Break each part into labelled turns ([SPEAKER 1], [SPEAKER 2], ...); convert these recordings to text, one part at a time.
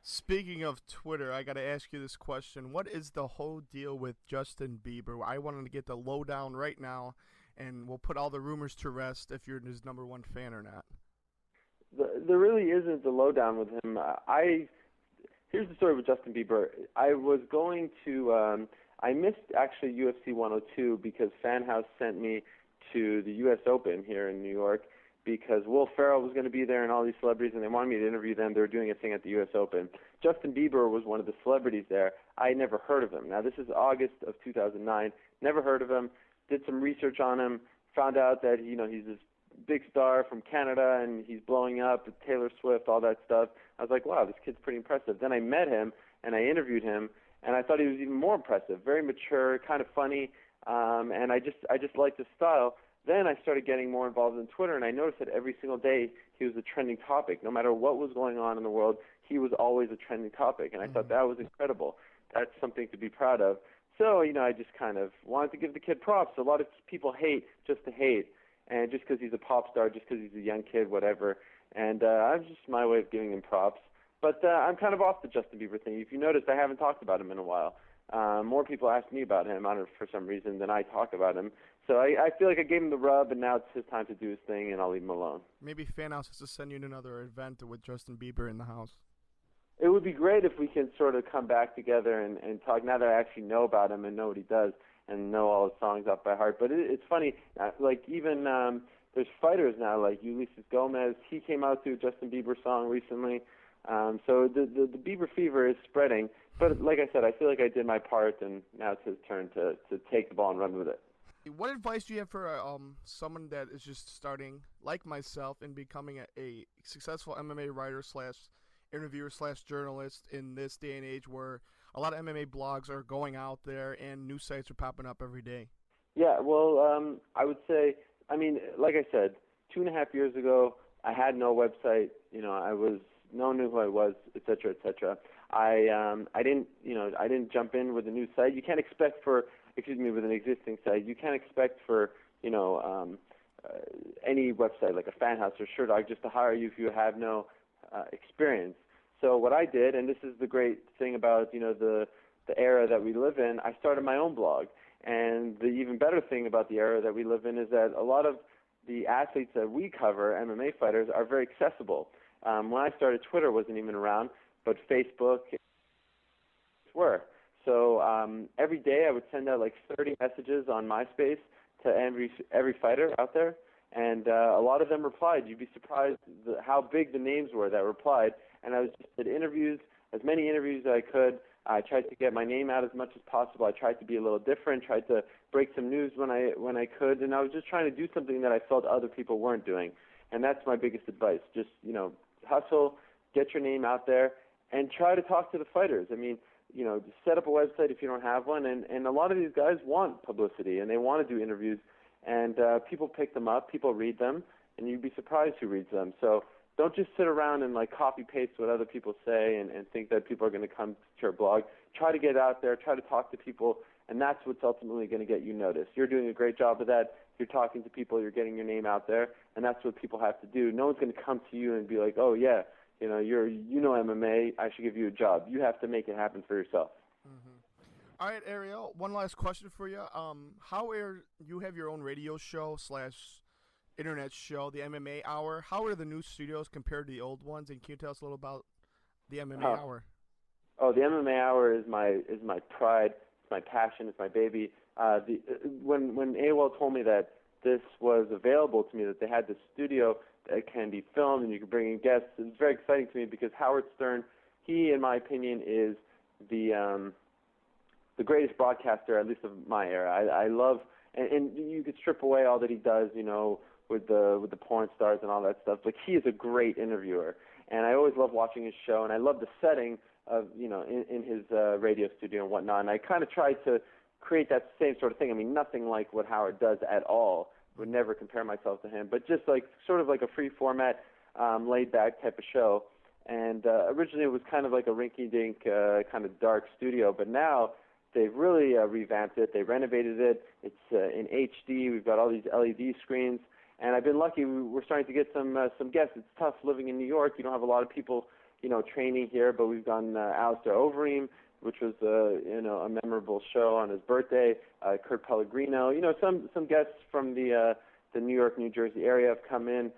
[SPEAKER 1] Speaking of Twitter, I got to ask you this question. What is the whole deal with Justin Bieber? I wanted to get the lowdown right now, and we'll put all the rumors to rest if you're his number one fan or not.
[SPEAKER 2] There really isn't the lowdown with him. Here's the story with Justin Bieber. I was going to I missed actually UFC 102 because Fan House sent me to the U.S. Open here in New York because Will Ferrell was going to be there and all these celebrities, and they wanted me to interview them. They were doing a thing at the U.S. Open. Justin Bieber was one of the celebrities there. I had never heard of him. Now, this is August of 2009. Never heard of him. Did some research on him. Found out that he's this big star from Canada and he's blowing up with Taylor Swift, all that stuff. I was like, wow, this kid's pretty impressive. Then I met him and I interviewed him, and I thought he was even more impressive. Very mature, kind of funny, and I just liked his style. Then I started getting more involved in Twitter, and I noticed that every single day he was a trending topic. No matter what was going on in the world, he was always a trending topic, and I thought that was incredible. That's something to be proud of. So, I just kind of wanted to give the kid props. A lot of people hate just to hate, and just because he's a pop star, just because he's a young kid, whatever. And that's just my way of giving him props. But I'm kind of off the Justin Bieber thing. If you noticed, I haven't talked about him in a while. More people ask me about him, I don't know, for some reason, than I talk about him. So I feel like I gave him the rub, and now it's his time to do his thing, and I'll leave him alone.
[SPEAKER 1] Maybe Fan House has to send you to another event with Justin Bieber in the house.
[SPEAKER 2] It would be great if we can sort of come back together and talk now that I actually know about him and know what he does and know all his songs off by heart. But it's funny, like even there's fighters now, like Ulysses Gomez. He came out to a Justin Bieber song recently. So the Bieber fever is spreading. But like I said, I feel like I did my part, and now it's his turn to take the ball and run with it.
[SPEAKER 1] What advice do you have for someone that is just starting, like myself, and becoming a successful MMA writer slash interviewer slash journalist in this day and age where a lot of MMA blogs are going out there and news sites are popping up every day?
[SPEAKER 2] Yeah, well, I would say, like I said, 2.5 years ago, I had no website. No one knew who I was, et cetera, et cetera. I didn't jump in with a new site. You can't expect with an existing site. You can't expect for, any website like a Fan House or Sherdog just to hire you if you have no experience. So what I did, and this is the great thing about, the era that we live in, I started my own blog. And the even better thing about the era that we live in is that a lot of the athletes that we cover, MMA fighters, are very accessible. When I started, Twitter wasn't even around, but Facebook were. So every day I would send out like 30 messages on MySpace to every fighter out there, and a lot of them replied. You'd be surprised how big the names were that replied. And I was just did interviews, as many interviews as I could. I tried to get my name out as much as possible. I tried to be a little different, tried to break some news when I could, and I was just trying to do something that I felt other people weren't doing. And that's my biggest advice. Just, hustle, get your name out there, and try to talk to the fighters. Just set up a website if you don't have one, and a lot of these guys want publicity, and they want to do interviews, and people pick them up, people read them, and you'd be surprised who reads them. So don't just sit around and copy-paste what other people say and think that people are going to come to your blog. Try to get out there, try to talk to people, and that's what's ultimately going to get you noticed. You're doing a great job of that. You're talking to people, you're getting your name out there, and that's what people have to do. No one's going to come to you and be like, oh, yeah, you know MMA, I should give you a job. You have to make it happen for yourself.
[SPEAKER 1] Mm-hmm. All right, Ariel, one last question for you. You have your own radio show slash internet show, the MMA Hour. How are the new studios compared to the old ones? And can you tell us a little about the MMA Hour?
[SPEAKER 2] Oh, the MMA Hour is my pride. It's my passion. It's my baby. When AOL told me that this was available to me, that they had this studio that can be filmed and you can bring in guests, it was very exciting to me because Howard Stern, he, in my opinion, is the greatest broadcaster, at least of my era. I love, and you could strip away all that he does, with the porn stars and all that stuff, but he is a great interviewer, and I always love watching his show, and I love the setting of, in his radio studio and whatnot, and I kind of tried to create that same sort of thing. Nothing like what Howard does at all. Would never compare myself to him, but just sort of like a free format, laid back type of show. And originally it was kind of like a rinky-dink, kind of dark studio, but now they've really revamped it. They renovated it. It's in HD. We've got all these LED screens, and I've been lucky. We're starting to get some guests. It's tough living in New York. You don't have a lot of people, training here, but we've gone Alistair Overeem, which was a memorable show on his birthday. Kurt Pellegrino, some guests from the New York, New Jersey area have come in.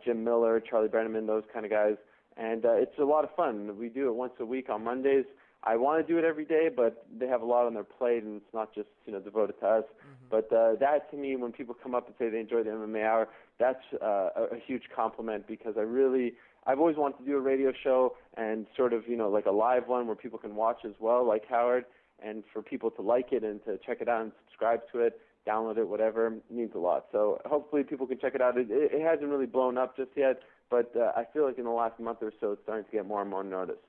[SPEAKER 2] Jim Miller, Charlie Brenneman, those kind of guys, and it's a lot of fun. We do it once a week on Mondays. I want to do it every day, but they have a lot on their plate, and it's not just devoted to us. Mm-hmm. But that, to me, when people come up and say they enjoy the MMA Hour, that's a huge compliment, because I've always wanted to do a radio show, and sort of like a live one where people can watch as well, like Howard, and for people to like it and to check it out and subscribe to it, download it, whatever, means a lot. So hopefully people can check it out. It hasn't really blown up just yet, but I feel like in the last month or so it's starting to get more and more noticed.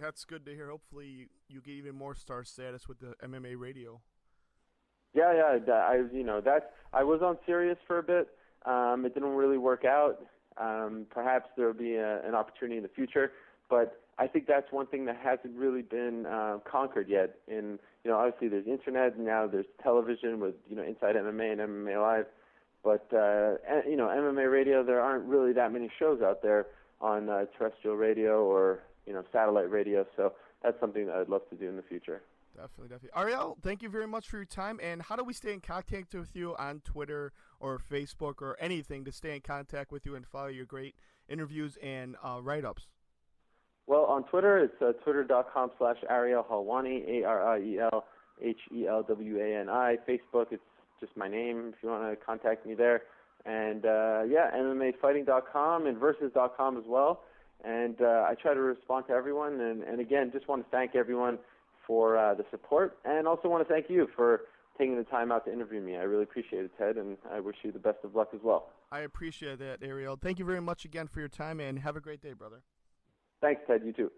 [SPEAKER 1] That's good to hear. Hopefully you get even more star status with the MMA radio.
[SPEAKER 2] Yeah. I was on Sirius for a bit. It didn't really work out. Perhaps there will be an opportunity in the future, but I think that's one thing that hasn't really been conquered yet. Obviously there's internet, and now there's television with Inside MMA and MMA Live, but MMA radio, there aren't really that many shows out there on terrestrial radio or satellite radio, so that's something that I'd love to do in the future.
[SPEAKER 1] Definitely. Ariel, thank you very much for your time, and how do we stay in contact with you on Twitter or Facebook or anything to stay in contact with you and follow your great interviews and write-ups? Well,
[SPEAKER 2] on Twitter, it's twitter.com/Ariel Helwani, ArielHelwani. Facebook, it's just my name if you want to contact me there. And, MMAfighting.com and Versus.com as well. And I try to respond to everyone. And again, just want to thank everyone for the support, and also want to thank you for taking the time out to interview me. I really appreciate it, Ted, and I wish you the best of luck as well.
[SPEAKER 1] I appreciate that, Ariel. Thank you very much again for your time, and have a great day, brother.
[SPEAKER 2] Thanks, Ted. You too.